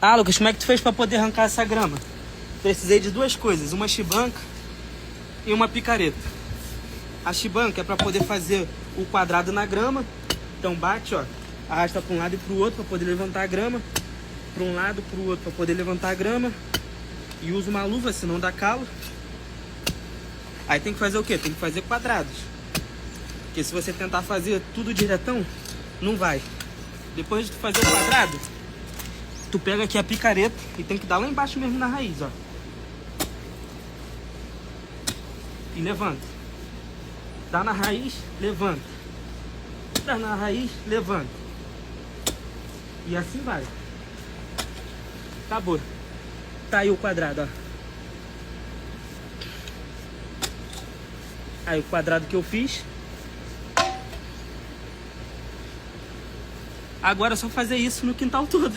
Ah, Lucas, como é que tu fez pra poder arrancar essa grama? Precisei de duas coisas, uma chibanca e uma picareta. A chibanca é pra poder fazer o quadrado na grama. Então bate, ó, arrasta pra um lado e pro outro pra poder levantar a grama. Pra um lado, pro outro pra poder levantar a grama. E usa uma luva, senão dá calo. Aí tem que fazer o quê? Tem que fazer quadrados. Porque se você tentar fazer tudo diretão, não vai. Depois de tu fazer o quadrado, tu pega aqui a picareta e tem que dar lá embaixo mesmo na raiz, ó. E levanta. Dá na raiz, levanta. Dá na raiz, levanta. E assim vai. Acabou. Tá aí o quadrado, ó. Aí o quadrado que eu fiz. Agora é só fazer isso no quintal todo.